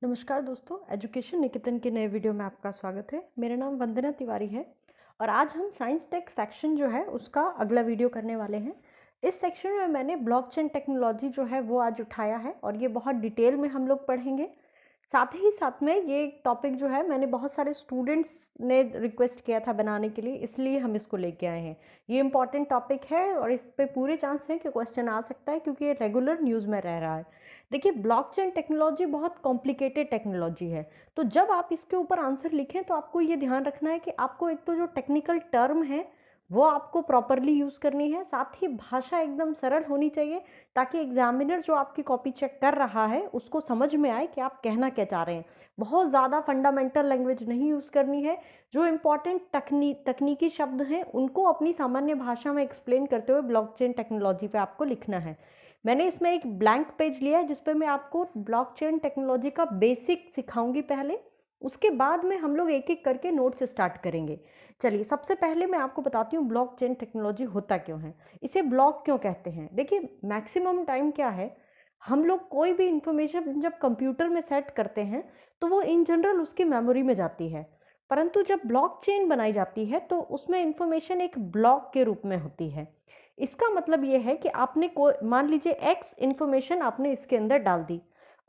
नमस्कार दोस्तों, एजुकेशन निकेतन के नए वीडियो में आपका स्वागत है। मेरा नाम वंदना तिवारी है और आज हम साइंस टेक सेक्शन जो है उसका अगला वीडियो करने वाले हैं। इस सेक्शन में मैंने ब्लॉकचेन टेक्नोलॉजी जो है वो आज उठाया है और ये बहुत डिटेल में हम लोग पढ़ेंगे। साथ ही साथ में ये टॉपिक जो है मैंने बहुत सारे स्टूडेंट्स ने रिक्वेस्ट किया था बनाने के लिए, इसलिए हम इसको लेके आए हैं। ये इम्पॉर्टेंट टॉपिक है और इस पे पूरे चांस हैं कि क्वेश्चन आ सकता है क्योंकि ये रेगुलर न्यूज़ में रह रहा है। देखिए, ब्लॉकचेन टेक्नोलॉजी बहुत कॉम्प्लिकेटेड टेक्नोलॉजी है, तो जब आप इसके ऊपर आंसर लिखें तो आपको ये ध्यान रखना है कि आपको एक तो जो टेक्निकल टर्म है वो आपको प्रॉपरली यूज़ करनी है, साथ ही भाषा एकदम सरल होनी चाहिए ताकि एग्जामिनर जो आपकी कॉपी चेक कर रहा है उसको समझ में आए कि आप कहना क्या चाह रहे हैं। बहुत ज़्यादा फंडामेंटल लैंग्वेज नहीं यूज़ करनी है। जो इम्पॉर्टेंट तकनीकी शब्द हैं उनको अपनी सामान्य भाषा में एक्सप्लेन करते हुए ब्लॉकचेन टेक्नोलॉजी पे आपको लिखना है। मैंने इसमें एक ब्लैंक पेज लिया है जिस पे मैं आपको ब्लॉकचेन टेक्नोलॉजी का बेसिक सिखाऊंगी पहले, उसके बाद में हम लोग एक एक करके नोट्स स्टार्ट करेंगे। चलिए, सबसे पहले मैं आपको बताती हूँ ब्लॉकचेन टेक्नोलॉजी होता क्यों है, इसे ब्लॉक क्यों कहते हैं। देखिए, मैक्सिमम टाइम क्या है, हम लोग कोई भी इंफॉर्मेशन जब कंप्यूटर में सेट करते हैं तो वो इन जनरल उसकी मेमोरी में जाती है, परंतु जब ब्लॉकचेन बनाई जाती है तो उसमें इंफॉर्मेशन एक ब्लॉक के रूप में होती है। इसका मतलब ये है कि आपने मान लीजिए एक्स इन्फॉर्मेशन आपने इसके अंदर डाल दी,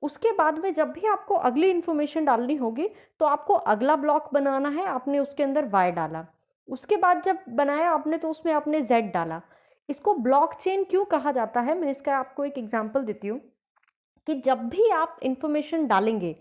उसके बाद में जब भी आपको अगली इन्फॉर्मेशन डालनी होगी तो आपको अगला ब्लॉक बनाना है। आपने उसके अंदर वाई डाला, उसके बाद जब बनाया आपने तो उसमें आपने जेड डाला। इसको ब्लॉकचेन क्यों कहा जाता है, मैं इसका आपको एक एग्जांपल देती हूँ कि जब भी आप इंफॉर्मेशन डालेंगे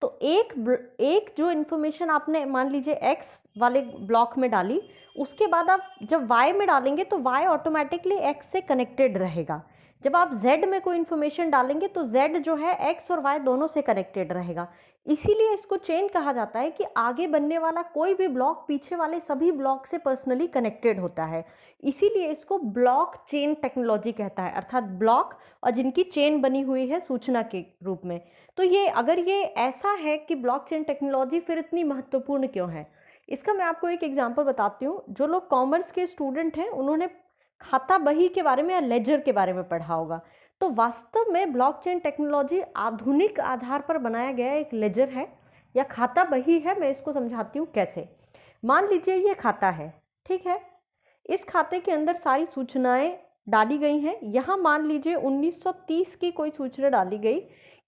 तो एक जो इन्फॉर्मेशन आपने मान लीजिए एक्स वाले ब्लॉक में डाली, उसके बाद आप जब वाई में डालेंगे तो वाई ऑटोमेटिकली एक्स से कनेक्टेड रहेगा। जब आप जेड में कोई इन्फॉर्मेशन डालेंगे तो जेड जो है एक्स और वाई दोनों से कनेक्टेड रहेगा। इसीलिए इसको चेन कहा जाता है कि आगे बनने वाला कोई भी ब्लॉक पीछे वाले सभी ब्लॉक से पर्सनली कनेक्टेड होता है। इसीलिए इसको ब्लॉक चेन टेक्नोलॉजी कहता है, अर्थात ब्लॉक और जिनकी चेन बनी हुई है सूचना के रूप में। तो ये अगर ये ऐसा है कि ब्लॉकचेन टेक्नोलॉजी फिर इतनी महत्वपूर्ण क्यों है, इसका मैं आपको एक एग्जांपल बताती हूँ। जो लोग कॉमर्स के स्टूडेंट हैं उन्होंने खाता बही के बारे में या लेजर के बारे में पढ़ा होगा। तो वास्तव में ब्लॉकचेन टेक्नोलॉजी आधुनिक आधार पर बनाया गया एक लेजर है या खाता बही है। मैं इसको समझाती हूँ कैसे। मान लीजिए ये खाता है, ठीक है। इस खाते के अंदर सारी सूचनाएं डाली गई हैं। यहाँ मान लीजिए 1930 की कोई सूचना डाली गई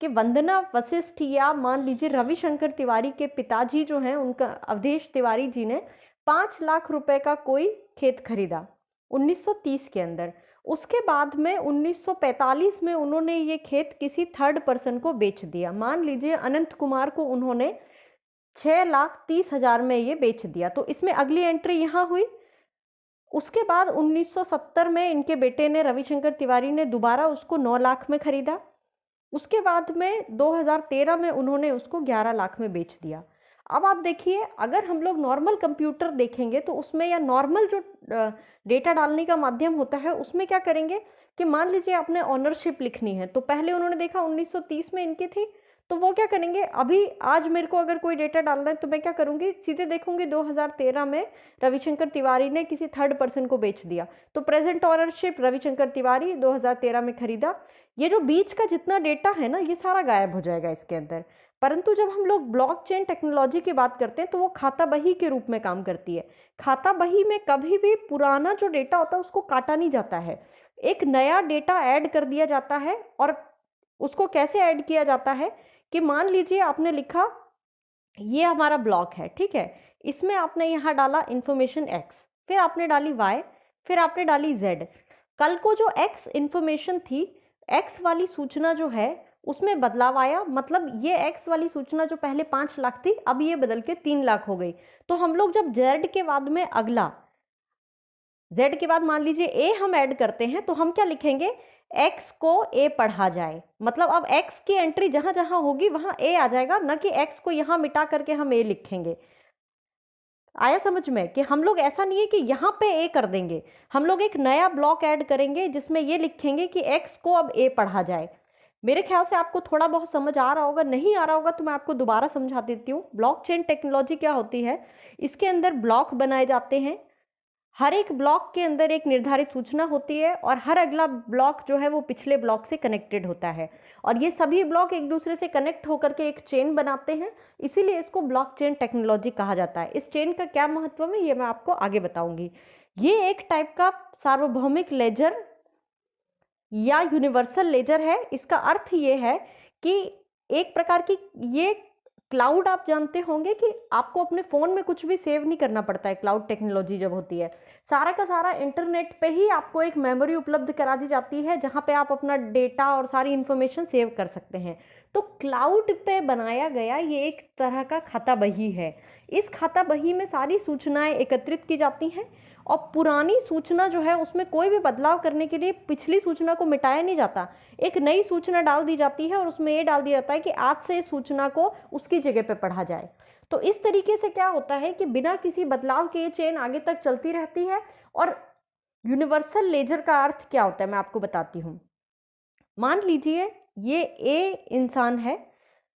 कि वंदना वशिष्ठ या मान लीजिए रविशंकर तिवारी के पिताजी जो हैं उनका अवधेश तिवारी जी ने 5 लाख रुपए का कोई खेत खरीदा 1930 के अंदर। उसके बाद में 1945 में उन्होंने ये खेत किसी थर्ड पर्सन को बेच दिया। मान लीजिए अनंत कुमार को उन्होंने 6,30,000 में ये बेच दिया। तो इसमें अगली एंट्री यहाँ हुई। उसके बाद 1970 में इनके बेटे ने रविशंकर तिवारी ने दोबारा उसको 9 लाख में खरीदा। उसके बाद में 2013 में उन्होंने उसको 11 लाख में बेच दिया। अब आप देखिए, अगर हम लोग नॉर्मल कंप्यूटर देखेंगे तो उसमें या नॉर्मल जो डेटा डालने का माध्यम होता है उसमें क्या करेंगे कि मान लीजिए आपने ऑनरशिप लिखनी है, तो पहले उन्होंने देखा 1930 में इनकी थी, तो वो क्या करेंगे, अभी आज मेरे को अगर कोई डेटा डालना है तो मैं क्या करूंगी, सीधे देखूंगी 2013 में रविशंकर तिवारी ने किसी थर्ड पर्सन को बेच दिया, तो प्रेजेंट ऑनरशिप रविशंकर तिवारी 2013 में खरीदा। ये जो बीच का जितना डेटा है ना, ये सारा गायब हो जाएगा इसके अंदर। परंतु जब हम लोग ब्लॉकचेन टेक्नोलॉजी की बात करते हैं तो वो खाता बही के रूप में काम करती है। खाता बही में कभी भी पुराना जो डेटा होता है उसको काटा नहीं जाता है, एक नया डेटा ऐड कर दिया जाता है। और उसको कैसे ऐड किया जाता है कि मान लीजिए आपने लिखा ये हमारा ब्लॉक है, ठीक है। इसमें आपने यहाँ डाला इंफॉर्मेशन एक्स, फिर आपने डाली वाई, फिर आपने डाली जेड। कल को जो एक्स इंफॉर्मेशन थी, एक्स वाली सूचना जो है उसमें बदलाव आया, मतलब ये एक्स वाली सूचना जो पहले 5 लाख थी अब ये बदल के 3 लाख हो गई। तो हम लोग जब जेड के बाद में अगला जेड के बाद मान लीजिए ए हम ऐड करते हैं तो हम क्या लिखेंगे, एक्स को ए पढ़ा जाए। मतलब अब एक्स की एंट्री जहां जहां होगी वहां ए आ जाएगा, न कि एक्स को यहां मिटा करके हम ए लिखेंगे। आया समझ में कि हम लोग ऐसा नहीं है कि यहाँ पे ए कर देंगे, हम लोग एक नया ब्लॉक ऐड करेंगे जिसमें ये लिखेंगे कि एक्स को अब ए पढ़ा जाए। मेरे ख्याल से आपको थोड़ा बहुत समझ आ रहा होगा, नहीं आ रहा होगा तो मैं आपको दोबारा समझा देती हूँ। ब्लॉकचेन टेक्नोलॉजी क्या होती है, इसके अंदर ब्लॉक बनाए जाते हैं। हर एक ब्लॉक के अंदर एक निर्धारित सूचना होती है और हर अगला ब्लॉक जो है वो पिछले ब्लॉक से कनेक्टेड होता है, और ये सभी ब्लॉक एक दूसरे से कनेक्ट होकर के एक चेन बनाते हैं, इसीलिए इसको ब्लॉकचेन टेक्नोलॉजी कहा जाता है। इस चेन का क्या महत्व है ये मैं आपको आगे बताऊंगी। ये एक टाइप का सार्वभौमिक लेजर या यूनिवर्सल लेजर है। इसका अर्थ ये है कि एक प्रकार की ये क्लाउड, आप जानते होंगे कि आपको अपने फ़ोन में कुछ भी सेव नहीं करना पड़ता है। क्लाउड टेक्नोलॉजी जब होती है, सारा का सारा इंटरनेट पे ही आपको एक मेमोरी उपलब्ध करा दी जाती है जहाँ पे आप अपना डेटा और सारी इन्फॉर्मेशन सेव कर सकते हैं। तो क्लाउड पे बनाया गया ये एक तरह का खाता बही है। इस खाता बही में सारी सूचनाएं एकत्रित की जाती हैं और पुरानी सूचना जो है उसमें कोई भी बदलाव करने के लिए पिछली सूचना को मिटाया नहीं जाता, एक नई सूचना डाल दी जाती है और उसमें ये डाल दिया जाता है कि आज से इस सूचना को उसकी जगह पे पढ़ा जाए। तो इस तरीके से क्या होता है कि बिना किसी बदलाव के ये चेन आगे तक चलती रहती है। और यूनिवर्सल लेजर का अर्थ क्या होता है मैं आपको बताती हूँ। मान लीजिए ये ए इंसान है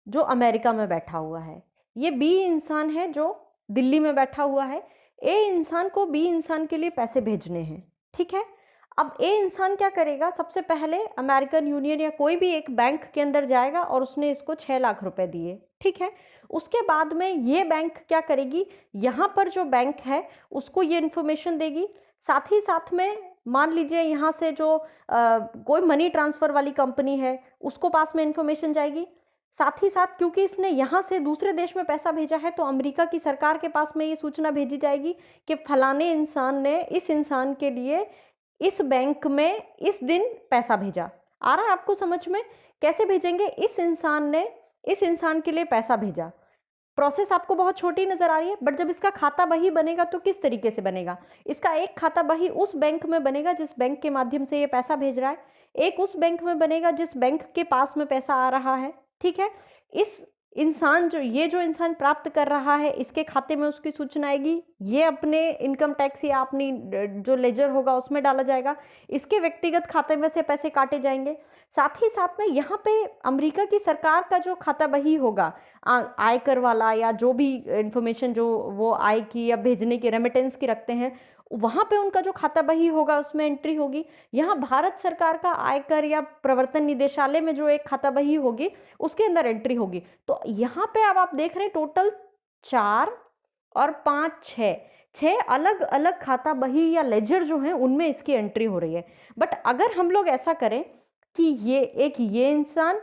जो अमेरिका में बैठा हुआ है, ये बी इंसान है जो दिल्ली में बैठा हुआ है। ए इंसान को बी इंसान के लिए पैसे भेजने हैं, ठीक है। अब ए इंसान क्या करेगा, सबसे पहले अमेरिकन यूनियन या कोई भी एक बैंक के अंदर जाएगा और उसने इसको 6 लाख रुपए दिए, ठीक है। उसके बाद में ये बैंक क्या करेगी, यहाँ पर जो बैंक है उसको ये इन्फॉर्मेशन देगी। साथ ही साथ में मान लीजिए यहाँ से जो कोई मनी ट्रांसफ़र वाली कंपनी है उसको पास में इन्फॉर्मेशन जाएगी। साथ ही साथ क्योंकि इसने यहाँ से दूसरे देश में पैसा भेजा है तो अमेरिका की सरकार के पास में ये सूचना भेजी जाएगी कि फलाने इंसान ने इस इंसान के लिए इस बैंक में इस दिन पैसा भेजा। आ रहा है आपको समझ में? कैसे भेजेंगे, इस इंसान ने इस इंसान के लिए पैसा भेजा। प्रोसेस आपको बहुत छोटी नजर आ रही है, बट जब इसका खाता बही बनेगा तो किस तरीके से बनेगा। इसका एक खाता बही उस बैंक में बनेगा जिस बैंक के माध्यम से ये पैसा भेज रहा है, एक उस बैंक में बनेगा जिस बैंक के पास में पैसा आ रहा है, ठीक है। इस इंसान जो इंसान प्राप्त कर रहा है इसके खाते में उसकी सूचना आएगी, ये अपने इनकम टैक्स या अपनी जो लेजर होगा उसमें डाला जाएगा, इसके व्यक्तिगत खाते में से पैसे काटे जाएंगे। साथ ही साथ में यहाँ पे अमेरिका की सरकार का जो खाता बही होगा, आयकर वाला या जो भी इंफॉर्मेशन जो वो आय की या भेजने की रेमिटेंस की रखते हैं, वहाँ पे उनका जो खाता बही होगा उसमें एंट्री होगी। यहाँ भारत सरकार का आयकर या प्रवर्तन निदेशालय में जो एक खाता बही होगी उसके अंदर एंट्री होगी। तो यहाँ पे अब आप देख रहे हैं टोटल 4 और 5 6 अलग अलग खाता बही या लेजर जो हैं उनमें इसकी एंट्री हो रही है। बट अगर हम लोग ऐसा करें कि ये इंसान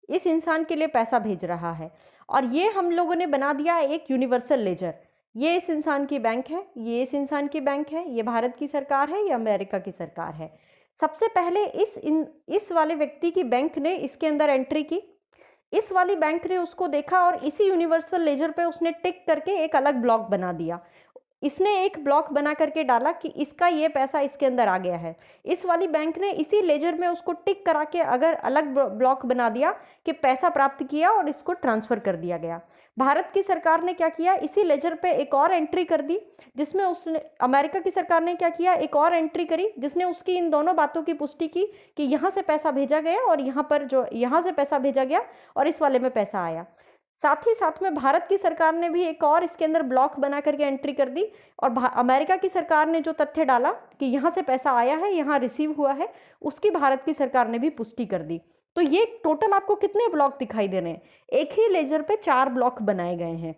इस इंसान के लिए पैसा भेज रहा है और ये हम लोगों ने बना दिया एक यूनिवर्सल लेजर, ये इस इंसान की बैंक है, ये इस इंसान की बैंक है, ये भारत की सरकार है, ये अमेरिका की सरकार है। सबसे पहले इस वाले व्यक्ति की बैंक ने इसके अंदर एंट्री की, इस वाली बैंक ने उसको देखा और इसी यूनिवर्सल लेजर पे उसने टिक करके एक अलग ब्लॉक बना दिया। इसने एक ब्लॉक बना करके डाला कि इसका ये पैसा इसके अंदर आ गया है। इस वाली बैंक ने इसी लेजर में उसको टिक करा के अगर अलग ब्लॉक बना दिया कि पैसा प्राप्त किया और इसको ट्रांसफ़र कर दिया गया। भारत की सरकार ने क्या किया, इसी लेजर पे एक और एंट्री कर दी जिसमें उसने, अमेरिका की सरकार ने क्या किया, एक और एंट्री करी जिसने उसकी इन दोनों बातों की पुष्टि की कि यहाँ से पैसा भेजा गया और यहाँ पर जो यहाँ से पैसा भेजा गया और इस वाले में पैसा आया। साथ ही साथ में भारत की सरकार ने भी एक और इसके अंदर ब्लॉक बना करके एंट्री कर दी और अमेरिका की सरकार ने जो तथ्य डाला कि यहाँ से पैसा आया है, यहाँ रिसीव हुआ है, उसकी भारत की सरकार ने भी पुष्टि कर दी। तो ये टोटल आपको कितने ब्लॉक दिखाई दे रहे हैं, एक ही लेजर पे 4 ब्लॉक बनाए गए हैं।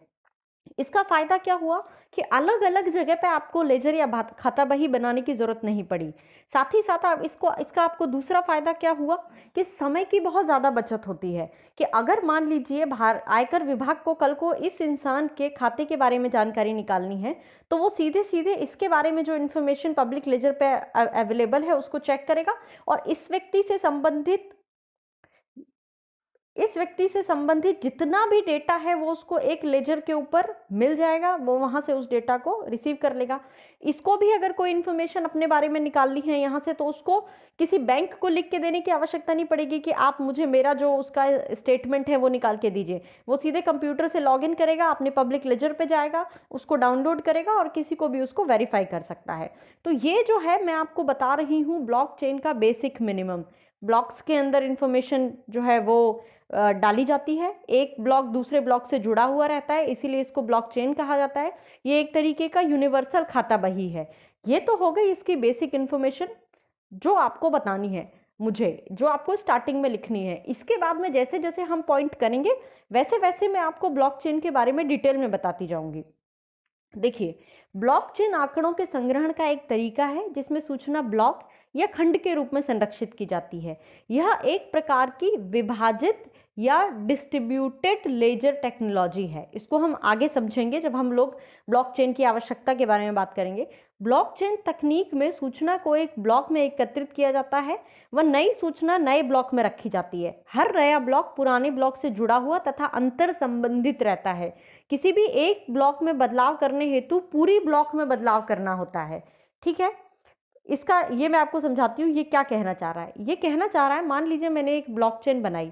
इसका फायदा क्या हुआ कि अलग अलग जगह पे आपको लेजर या खाता बही बनाने की जरूरत नहीं पड़ी। साथ ही साथ आप इसका आपको दूसरा फायदा क्या हुआ कि समय की बहुत ज़्यादा बचत होती है। कि अगर मान लीजिए आयकर विभाग को कल को इस इंसान के खाते के बारे में जानकारी निकालनी है तो वो सीधे सीधे इसके बारे में जो इन्फॉर्मेशन पब्लिक लेजर पे अवेलेबल है उसको चेक करेगा और इस व्यक्ति से संबंधित जितना भी डेटा है वो उसको एक लेजर के ऊपर मिल जाएगा, वो वहाँ से उस डेटा को रिसीव कर लेगा। इसको भी अगर कोई इन्फॉर्मेशन अपने बारे में निकालनी है यहाँ से तो उसको किसी बैंक को लिख के देने की आवश्यकता नहीं पड़ेगी कि आप मुझे मेरा जो उसका स्टेटमेंट है वो निकाल के दीजिए। वो सीधे कंप्यूटर से लॉगिन करेगा, अपने पब्लिक लेजर पे जाएगा, उसको डाउनलोड करेगा और किसी को भी उसको वेरीफाई कर सकता है। तो ये जो है मैं आपको बता रही हूँ ब्लॉकचेन का बेसिक मिनिमम। ब्लॉक्स के अंदर इंफॉर्मेशन जो है वो डाली जाती है, एक ब्लॉक दूसरे ब्लॉक से जुड़ा हुआ रहता है, इसीलिए इसको ब्लॉकचेन कहा जाता है। ये एक तरीके का यूनिवर्सल खाता बही है ये तो हो गई इसकी बेसिक इन्फॉर्मेशन जो आपको बतानी है, मुझे जो आपको स्टार्टिंग में लिखनी है। इसके बाद में जैसे जैसे हम पॉइंट करेंगे वैसे वैसे मैं आपको ब्लॉकचेन के बारे में डिटेल में बताती जाऊंगी। देखिए, ब्लॉकचेन आंकड़ों के संग्रहण का एक तरीका है जिसमें सूचना ब्लॉक या खंड के रूप में संरक्षित की जाती है। यह एक प्रकार की विभाजित या डिस्ट्रीब्यूटेड लेजर टेक्नोलॉजी है। इसको हम आगे समझेंगे जब हम लोग ब्लॉकचेन की आवश्यकता के बारे में बात करेंगे। ब्लॉकचेन तकनीक में सूचना को एक ब्लॉक में एकत्रित किया जाता है व नई सूचना नए ब्लॉक में रखी जाती है। हर नया ब्लॉक पुराने ब्लॉक से जुड़ा हुआ तथा अंतर संबंधित रहता है। किसी भी एक ब्लॉक में बदलाव करने हेतु पूरी ब्लॉक में बदलाव करना होता है। ठीक है, इसका ये मैं आपको समझाती हूँ ये क्या कहना चाह रहा है। ये कहना चाह रहा है, मान लीजिए मैंने एक ब्लॉकचेन बनाई।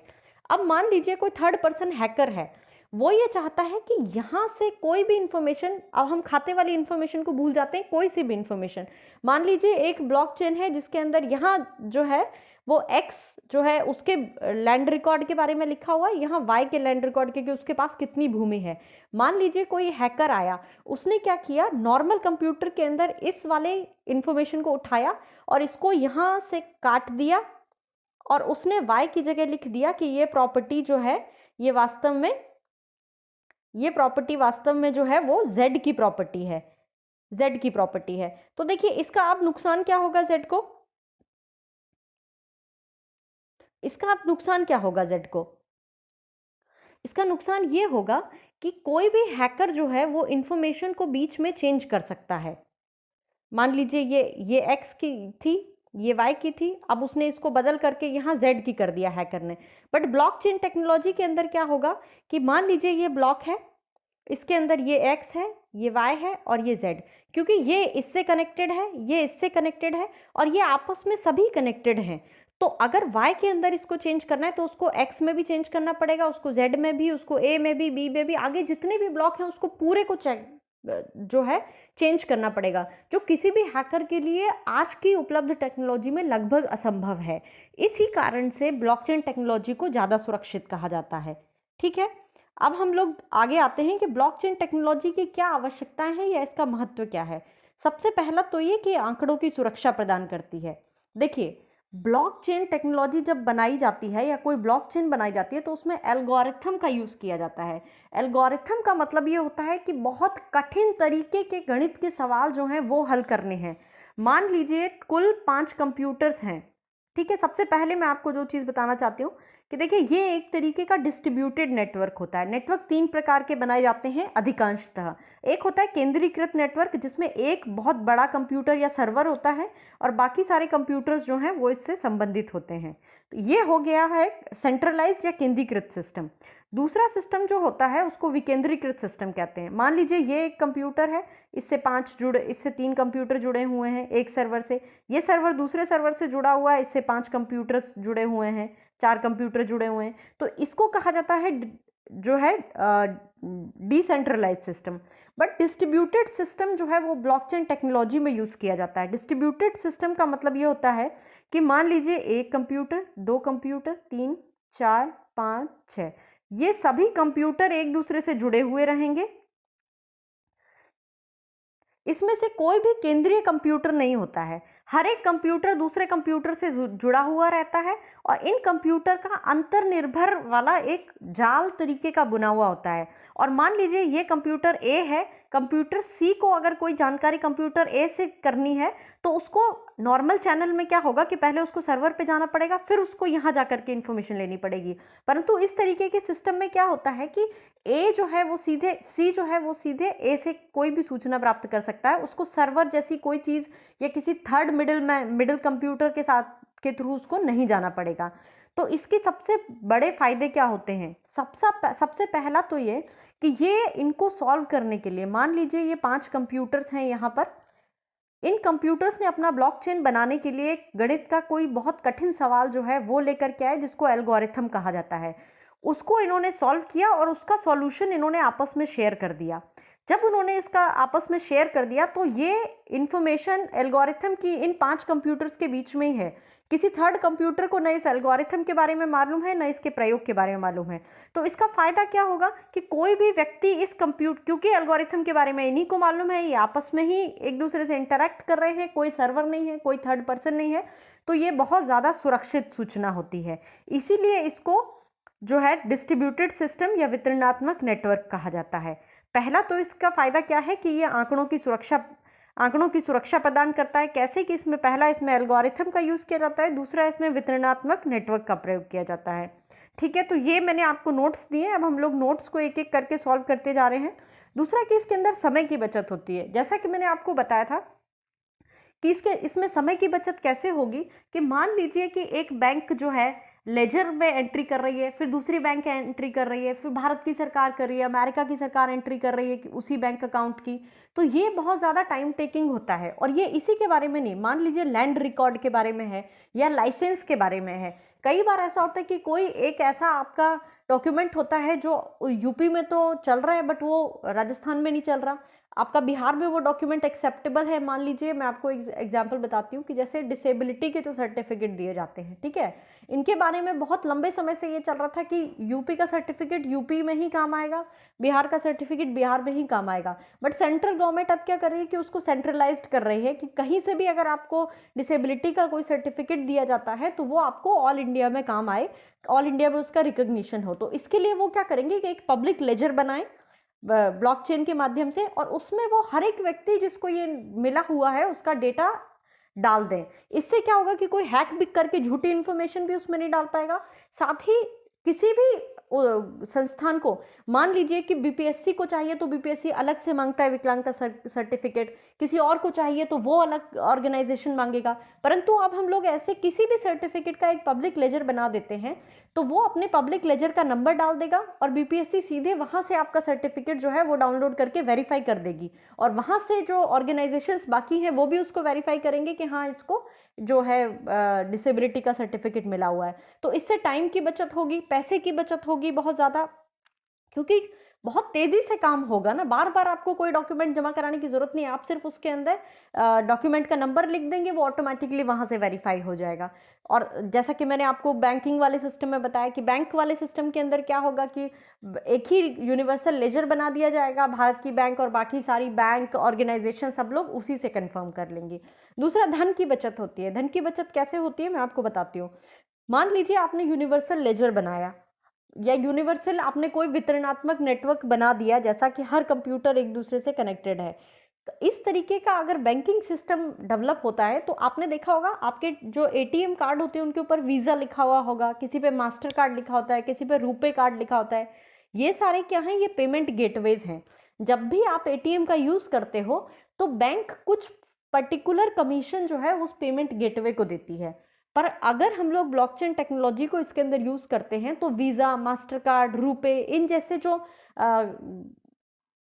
अब मान लीजिए कोई थर्ड पर्सन हैकर है, वो ये चाहता है कि यहाँ से कोई भी इंफॉर्मेशन, अब हम खाते वाली इंफॉर्मेशन को भूल जाते हैं, कोई सी भी इंफॉर्मेशन, मान लीजिए एक ब्लॉकचेन है जिसके अंदर यहाँ जो है वो X जो है उसके लैंड रिकॉर्ड के बारे में लिखा हुआ है, यहाँ Y के लैंड रिकॉर्ड के कि उसके पास कितनी भूमि है। मान लीजिए कोई हैकर आया, उसने क्या किया, नॉर्मल कंप्यूटर के अंदर इस वाले इंफॉर्मेशन को उठाया और इसको यहाँ से काट दिया और उसने Y की जगह लिख दिया कि ये प्रॉपर्टी जो है ये वास्तव में, ये प्रॉपर्टी वास्तव में जो है वो Z की प्रॉपर्टी है, Z की प्रॉपर्टी है। तो देखिए इसका अब नुकसान क्या होगा Z को, इसका अब नुकसान क्या होगा Z को, इसका नुकसान ये होगा कि कोई भी हैकर जो है वो इंफॉर्मेशन को बीच में चेंज कर सकता है। मान लीजिए ये X की थी, ये Y की थी, अब उसने इसको बदल करके यहाँ Z की कर दिया हैकर ने। बट ब्लॉकचेन टेक्नोलॉजी के अंदर क्या होगा कि मान लीजिए ये ब्लॉक है, इसके अंदर ये X है, ये Y है और ये Z, क्योंकि ये इससे कनेक्टेड है, ये इससे कनेक्टेड है और ये आपस में सभी कनेक्टेड हैं। तो अगर Y के अंदर इसको चेंज करना है तो उसको X में भी चेंज करना पड़ेगा, उसको Z में भी, उसको A में भी, B में भी, आगे जितने भी ब्लॉक हैं उसको पूरे को जो है चेंज करना पड़ेगा, जो किसी भी हैकर के लिए आज की उपलब्ध टेक्नोलॉजी में लगभग असंभव है। इसी कारण से ब्लॉकचेन टेक्नोलॉजी को ज़्यादा सुरक्षित कहा जाता है। ठीक है, अब हम लोग आगे आते हैं कि ब्लॉकचेन टेक्नोलॉजी की क्या आवश्यकताएं हैं या इसका महत्व क्या है। सबसे पहला तो ये कि आंकड़ों की सुरक्षा प्रदान करती है। देखिए, ब्लॉकचेन टेक्नोलॉजी जब बनाई जाती है या कोई ब्लॉकचेन बनाई जाती है तो उसमें एल्गोरिथम का यूज़ किया जाता है। एल्गोरिथम का मतलब ये होता है कि बहुत कठिन तरीके के गणित के सवाल जो हैं वो हल करने हैं। मान लीजिए कुल 5 कंप्यूटर्स हैं। ठीक है, सबसे पहले मैं आपको जो चीज़ बताना चाहती हूँ कि देखिए ये एक तरीके का डिस्ट्रीब्यूटेड नेटवर्क होता है। नेटवर्क 3 प्रकार के बनाए जाते हैं अधिकांशतः। एक होता है केंद्रीकृत नेटवर्क जिसमें एक बहुत बड़ा कंप्यूटर या सर्वर होता है और बाकी सारे कंप्यूटर्स जो हैं वो इससे संबंधित होते हैं। तो ये हो गया है सेंट्रलाइज्ड या केंद्रीकृत सिस्टम। दूसरा सिस्टम जो होता है उसको विकेंद्रीकृत सिस्टम कहते हैं। मान लीजिए ये एक कंप्यूटर है, इससे 3 कंप्यूटर जुड़े हुए हैं एक सर्वर से, ये सर्वर दूसरे सर्वर से जुड़ा हुआ है, इससे 5 कंप्यूटर जुड़े हुए हैं, 4 कंप्यूटर जुड़े हुए हैं। तो इसको कहा जाता है जो है decentralize system. But distributed system जो है वो ब्लॉकचेन टेक्नोलॉजी में यूज़ किया जाता है। डिस्ट्रीब्यूटेड सिस्टम का मतलब ये होता है कि मान लीजिए एक कंप्यूटर, 2 कंप्यूटर, 3, 4, 5, 6, ये सभी कंप्यूटर एक दूसरे से जुड़े हुए रहेंगे। इसमें से कोई भी केंद्रीय कंप्यूटर नहीं होता है, हर एक कंप्यूटर दूसरे कंप्यूटर से जुड़ा हुआ रहता है और इन कंप्यूटर का अंतर्निर्भर वाला एक जाल तरीके का बुना हुआ होता है। और मान लीजिए ये कंप्यूटर ए है, कंप्यूटर सी को अगर कोई जानकारी कंप्यूटर ए से करनी है तो उसको नॉर्मल चैनल में क्या होगा कि पहले उसको सर्वर पे जाना पड़ेगा, फिर उसको यहाँ जा करके इन्फॉर्मेशन लेनी पड़ेगी। परंतु इस तरीके के सिस्टम में क्या होता है कि ए जो है वो सीधे, सी जो है वो सीधे ए से कोई भी सूचना प्राप्त कर सकता है, उसको सर्वर जैसी कोई चीज़ या किसी थर्ड मिडिल कंप्यूटर के साथ के थ्रू उसको नहीं जाना पड़ेगा। तो इसके सबसे बड़े फायदे क्या होते हैं? सबसे पहला तो ये कि ये इनको सॉल्व करने के लिए, मान लीजिए ये 5 कंप्यूटर्स हैं यहाँ पर, इन कंप्यूटर्स ने अपना ब्लॉकचेन बनाने के लिए गणित का कोई बहुत कठिन सवाल जो है वो लेकर के आए जिसको एल्गोरिथम कहा जाता है। उसको इन्होंने सॉल्व किया और उसका सॉल्यूशन इन्होंने आपस में शेयर कर दिया। जब उन्होंने इसका आपस में शेयर कर दिया तो ये इन्फॉर्मेशन एल्गोरिथम की इन 5 कंप्यूटर्स के बीच में ही है। किसी थर्ड कंप्यूटर को न इस एल्गोरिथम के बारे में मालूम है, न इसके प्रयोग के बारे में मालूम है। तो इसका फायदा क्या होगा कि कोई भी व्यक्ति इस क्योंकि एल्गोरिथम के बारे में इन्हीं को मालूम है, ये आपस में ही एक दूसरे से इंटरैक्ट कर रहे हैं, कोई सर्वर नहीं है, कोई थर्ड पर्सन नहीं है, तो ये बहुत ज़्यादा सुरक्षित सूचना होती है। इसीलिए इसको जो है डिस्ट्रीब्यूटेड सिस्टम या वितरणात्मक नेटवर्क कहा जाता है। पहला तो इसका फायदा क्या है कि ये आंकड़ों की सुरक्षा प्रदान करता है। कैसे कि इसमें एल्गोरिथम का यूज़ किया जाता है, दूसरा इसमें वितरणात्मक नेटवर्क का प्रयोग किया जाता है। ठीक है, तो ये मैंने आपको नोट्स दिए, अब हम लोग नोट्स को एक एक करके सॉल्व करते जा रहे हैं। दूसरा कि इसके अंदर समय की बचत होती है। जैसा कि मैंने आपको बताया था कि इसमें समय की बचत कैसे होगी कि मान लीजिए कि एक बैंक जो है लेजर में एंट्री कर रही है, फिर दूसरी बैंक एंट्री कर रही है, फिर भारत की सरकार कर रही है, अमेरिका की सरकार एंट्री कर रही है कि उसी बैंक अकाउंट की, तो ये बहुत ज़्यादा टाइम टेकिंग होता है। और ये इसी के बारे में नहीं, मान लीजिए लैंड रिकॉर्ड के बारे में है या लाइसेंस के बारे में है। कई बार ऐसा होता है कि कोई एक ऐसा आपका डॉक्यूमेंट होता है जो यूपी में तो चल रहा है बट वो राजस्थान में नहीं चल रहा, आपका बिहार में वो डॉक्यूमेंट एक्सेप्टेबल है। मान लीजिए मैं आपको एग्जांपल बताती हूँ कि जैसे डिसेबिलिटी के जो सर्टिफिकेट दिए जाते हैं, ठीक है, इनके बारे में बहुत लंबे समय से ये चल रहा था कि यूपी का सर्टिफिकेट यूपी में ही काम आएगा, बिहार का सर्टिफिकेट बिहार में ही काम आएगा। बट सेंट्रल गवर्नमेंट अब क्या कर रही है कि उसको सेंट्रलाइज्ड कर रही है कि कहीं से भी अगर आपको डिसेबिलिटी का कोई सर्टिफिकेट दिया जाता है तो वो आपको ऑल इंडिया में काम आए, ऑल इंडिया में उसका रिकॉग्निशन हो। तो इसके लिए वो क्या करेंगे कि एक पब्लिक लेजर बनाएं ब्लॉकचेन के माध्यम से, और उसमें वो हर एक व्यक्ति जिसको ये मिला हुआ है उसका डेटा डाल दें। इससे क्या होगा कि कोई हैक भी करके झूठी इन्फॉर्मेशन भी उसमें नहीं डाल पाएगा। साथ ही किसी भी संस्थान को, मान लीजिए कि बीपीएससी को चाहिए तो बीपीएससी अलग से मांगता है विकलांगता सर्टिफिकेट, किसी और को चाहिए तो वो अलग ऑर्गेनाइजेशन मांगेगा। परंतु अब हम लोग ऐसे किसी भी सर्टिफिकेट का एक पब्लिक लेजर बना देते हैं तो वो अपने पब्लिक लेजर का नंबर डाल देगा और बीपीएससी सीधे वहां से आपका सर्टिफिकेट जो है वो डाउनलोड करके वेरीफाई कर देगी, और वहां से जो ऑर्गेनाइजेशंस बाकी हैं वो भी उसको वेरीफाई करेंगे कि हाँ इसको जो है डिसेबिलिटी का सर्टिफिकेट मिला हुआ है। तो इससे टाइम की बचत होगी, पैसे की बचत होगी बहुत ज़्यादा, क्योंकि बहुत तेज़ी से काम होगा ना, बार बार आपको कोई डॉक्यूमेंट जमा कराने की ज़रूरत नहीं है। आप सिर्फ उसके अंदर डॉक्यूमेंट का नंबर लिख देंगे, वो ऑटोमेटिकली वहाँ से वेरीफाई हो जाएगा। और जैसा कि मैंने आपको बैंकिंग वाले सिस्टम में बताया कि बैंक वाले सिस्टम के अंदर क्या होगा कि एक ही यूनिवर्सल लेजर बना दिया जाएगा, भारत की बैंक और बाकी सारी बैंक ऑर्गेनाइजेशन सब लोग उसी से कंफर्म कर लेंगे। दूसरा धन की बचत होती है। धन की बचत कैसे होती है मैं आपको बताती हूँ। मान लीजिए आपने यूनिवर्सल लेजर बनाया या यूनिवर्सल आपने कोई वितरणात्मक नेटवर्क बना दिया, जैसा कि हर कंप्यूटर एक दूसरे से कनेक्टेड है, तो इस तरीके का अगर बैंकिंग सिस्टम डेवलप होता है तो आपने देखा होगा आपके जो एटीएम कार्ड होते हैं उनके ऊपर वीज़ा लिखा हुआ होगा, किसी पे मास्टर कार्ड लिखा होता है, किसी पे रुपे कार्ड लिखा होता है। ये सारे क्या हैं, ये पेमेंट गेटवेज हैं। जब भी आप एटीएम का यूज़ करते हो तो बैंक कुछ पर्टिकुलर कमीशन जो है उस पेमेंट गेटवे को देती है। पर अगर हम लोग ब्लॉकचेन टेक्नोलॉजी को इसके अंदर यूज़ करते हैं तो वीज़ा, मास्टर कार्ड, रुपे, इन जैसे जो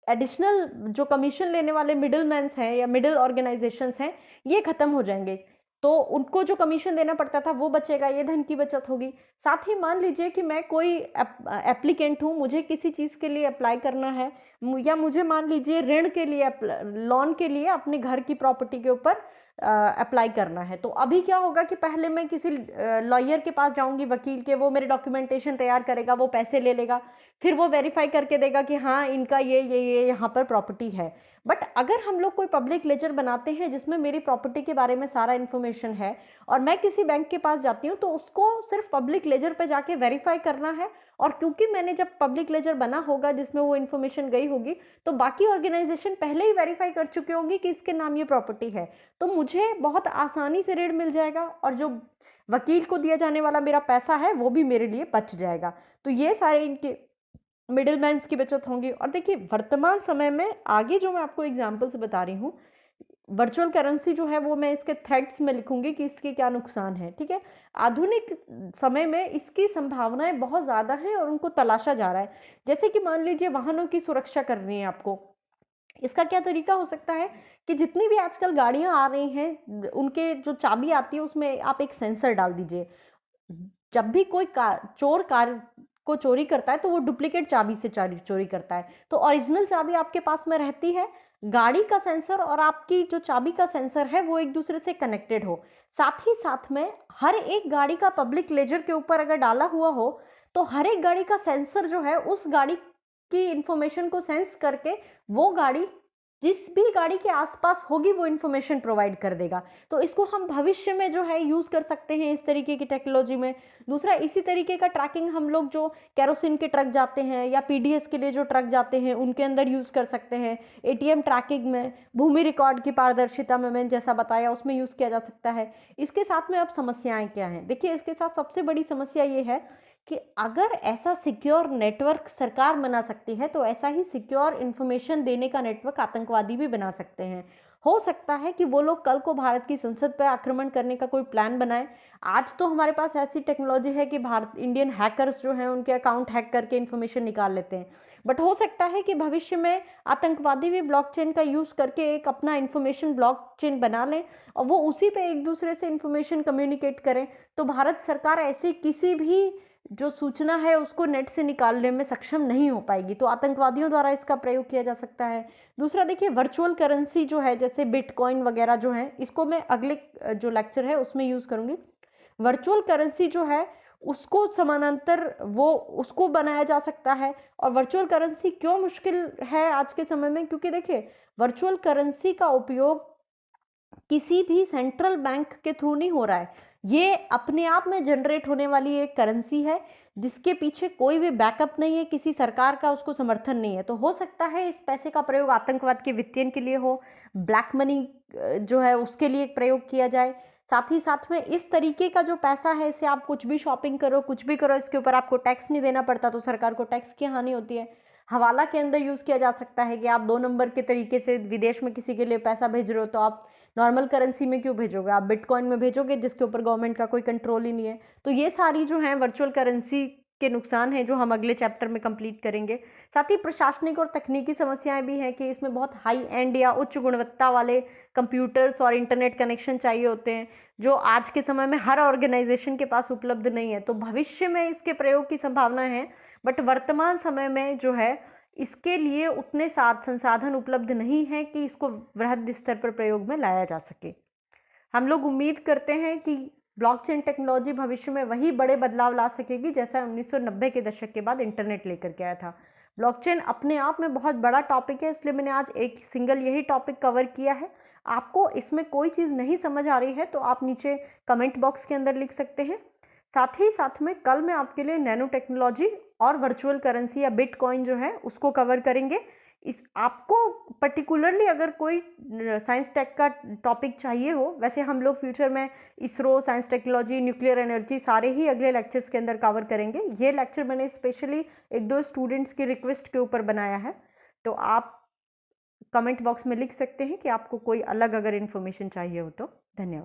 एडिशनल जो कमीशन लेने वाले मिडिल मैन्स हैं या मिडिल ऑर्गेनाइजेशंस हैं, ये खत्म हो जाएंगे। तो उनको जो कमीशन देना पड़ता था वो बचेगा, ये धन की बचत होगी। साथ ही मान लीजिए कि मैं कोई एप्लीकेंट हूँ, मुझे किसी चीज़ के लिए अप्लाई करना है, या मुझे मान लीजिए ऋण के लिए, लोन के लिए अपने घर की प्रॉपर्टी के ऊपर अप्लाई करना है। तो अभी क्या होगा कि पहले मैं किसी लॉयर के पास जाऊंगी, वकील के, वो मेरे डॉक्यूमेंटेशन तैयार करेगा, वो पैसे ले लेगा, फिर वो वेरीफाई करके देगा कि हाँ इनका ये यहाँ पर प्रॉपर्टी है। बट अगर हम लोग कोई पब्लिक लेजर बनाते हैं जिसमें मेरी प्रॉपर्टी के बारे में सारा इन्फॉर्मेशन है और मैं किसी बैंक के पास जाती हूँ तो उसको सिर्फ पब्लिक लेजर पे जाके वेरीफाई करना है, और क्योंकि मैंने जब पब्लिक लेजर बना होगा जिसमें वो इन्फॉर्मेशन गई होगी तो बाकी ऑर्गेनाइजेशन पहले ही वेरीफाई कर चुके होंगे कि इसके नाम ये प्रॉपर्टी है, तो मुझे बहुत आसानी से ऋण मिल जाएगा और जो वकील को दिया जाने वाला मेरा पैसा है वो भी मेरे लिए बच जाएगा। तो ये सारे इनके मिडिल मैन्स की बचत होंगी। और देखिए वर्तमान समय में आगे जो मैं आपको एग्जाम्पल्स बता रही हूँ, वर्चुअल करेंसी जो है वो मैं इसके थ्रेड्स में लिखूंगी कि इसके क्या नुकसान है। ठीक है, आधुनिक समय में इसकी संभावनाएं बहुत ज़्यादा हैं और उनको तलाशा जा रहा है। जैसे कि मान लीजिए वाहनों की सुरक्षा करनी है आपको, इसका क्या तरीका हो सकता है कि जितनी भी आजकल गाड़ियां आ रही हैं उनके जो चाबी आती है उसमें आप एक सेंसर डाल दीजिए। जब भी कोई चोर कार को चोरी करता है तो वो डुप्लीकेट चाबी से चोरी करता है। तो ओरिजिनल चाबी आपके पास में रहती है, गाड़ी का सेंसर और आपकी जो चाबी का सेंसर है वो एक दूसरे से कनेक्टेड हो। साथ ही साथ में हर एक गाड़ी का पब्लिक लेजर के ऊपर अगर डाला हुआ हो तो हर एक गाड़ी का सेंसर जो है उस गाड़ी की इंफॉर्मेशन को सेंस करके वो गाड़ी जिस भी गाड़ी के आसपास होगी वो इन्फॉर्मेशन प्रोवाइड कर देगा। तो इसको हम भविष्य में जो है यूज़ कर सकते हैं इस तरीके की टेक्नोलॉजी में। दूसरा, इसी तरीके का ट्रैकिंग हम लोग जो केरोसिन के ट्रक जाते हैं या पीडीएस के लिए जो ट्रक जाते हैं उनके अंदर यूज़ कर सकते हैं। एटीएम ट्रैकिंग में, भूमि रिकॉर्ड की पारदर्शिता में मैंने जैसा बताया उसमें यूज़ किया जा सकता है। इसके साथ में अब समस्याएं क्या हैं? देखिए, इसके साथ सबसे बड़ी समस्या ये है कि अगर ऐसा सिक्योर नेटवर्क सरकार बना सकती है तो ऐसा ही सिक्योर इन्फॉर्मेशन देने का नेटवर्क आतंकवादी भी बना सकते हैं। हो सकता है कि वो लोग कल को भारत की संसद पर आक्रमण करने का कोई प्लान बनाए। आज तो हमारे पास ऐसी टेक्नोलॉजी है कि इंडियन हैकर्स जो हैं उनके अकाउंट हैक करके इन्फॉर्मेशन निकाल लेते हैं। बट हो सकता है कि भविष्य में आतंकवादी भी ब्लॉकचेन का यूज़ करके एक अपना इन्फॉर्मेशन ब्लॉकचेन बना लें और वो उसी पे एक दूसरे से इन्फॉर्मेशन कम्युनिकेट करें। तो भारत सरकार ऐसी किसी भी जो सूचना है उसको नेट से निकालने में सक्षम नहीं हो पाएगी। तो आतंकवादियों द्वारा इसका प्रयोग किया जा सकता है। दूसरा, देखिए, वर्चुअल करेंसी जो है जैसे बिटकॉइन वगैरह जो है, इसको मैं अगले जो लेक्चर है उसमें यूज़ करूँगी। वर्चुअल करेंसी जो है उसको समानांतर उसको बनाया जा सकता है। और वर्चुअल करेंसी क्यों मुश्किल है आज के समय में? क्योंकि देखिए, वर्चुअल करेंसी का उपयोग किसी भी सेंट्रल बैंक के थ्रू नहीं हो रहा है। ये अपने आप में जनरेट होने वाली एक करेंसी है जिसके पीछे कोई भी बैकअप नहीं है, किसी सरकार का उसको समर्थन नहीं है। तो हो सकता है इस पैसे का प्रयोग आतंकवाद के वित्तीयन के लिए हो, ब्लैक मनी जो है उसके लिए प्रयोग किया जाए। साथ ही साथ में इस तरीके का जो पैसा है इससे आप कुछ भी शॉपिंग करो, कुछ भी करो, इसके ऊपर आपको टैक्स नहीं देना पड़ता, तो सरकार को टैक्स की हानि होती है। हवाला के अंदर यूज़ किया जा सकता है कि आप 2 नंबर के तरीके से विदेश में किसी के लिए पैसा भेज रहे हो तो आप नॉर्मल करेंसी में क्यों भेजोगे, आप बिटकॉइन में भेजोगे जिसके ऊपर गवर्नमेंट का कोई कंट्रोल ही नहीं है। तो ये सारी जो है वर्चुअल करेंसी के नुकसान हैं जो हम अगले चैप्टर में कंप्लीट करेंगे। साथ ही प्रशासनिक और तकनीकी समस्याएं भी हैं कि इसमें बहुत हाई एंड या उच्च गुणवत्ता वाले कंप्यूटर्स और इंटरनेट कनेक्शन चाहिए होते हैं जो आज के समय में हर ऑर्गेनाइजेशन के पास उपलब्ध नहीं है। तो भविष्य में इसके प्रयोग की संभावना है, बट वर्तमान समय में जो है इसके लिए उतने संसाधन उपलब्ध नहीं है कि इसको वृहद स्तर पर प्रयोग में लाया जा सके। हम लोग उम्मीद करते हैं कि ब्लॉकचेन टेक्नोलॉजी भविष्य में वही बड़े बदलाव ला सकेगी जैसा 1990 के दशक के बाद इंटरनेट लेकर के आया था। ब्लॉकचेन अपने आप में बहुत बड़ा टॉपिक है, इसलिए मैंने आज एक सिंगल यही टॉपिक कवर किया है। आपको इसमें कोई चीज़ नहीं समझ आ रही है तो आप नीचे कमेंट बॉक्स के अंदर लिख सकते हैं। साथ ही साथ में कल मैं आपके लिए नैनो टेक्नोलॉजी और वर्चुअल करेंसी या बिटकॉइन जो है उसको कवर करेंगे। इस आपको पर्टिकुलरली अगर कोई साइंस टेक का टॉपिक चाहिए हो, वैसे हम लोग फ्यूचर में ISRO, science technology, nuclear energy सारे ही अगले लेक्चर्स के अंदर कवर करेंगे। ये लेक्चर मैंने स्पेशली 1-2 स्टूडेंट्स की रिक्वेस्ट के ऊपर बनाया है। तो आप कमेंट बॉक्स में लिख सकते हैं कि आपको कोई अलग अगर इन्फॉर्मेशन चाहिए हो तो। धन्यवाद।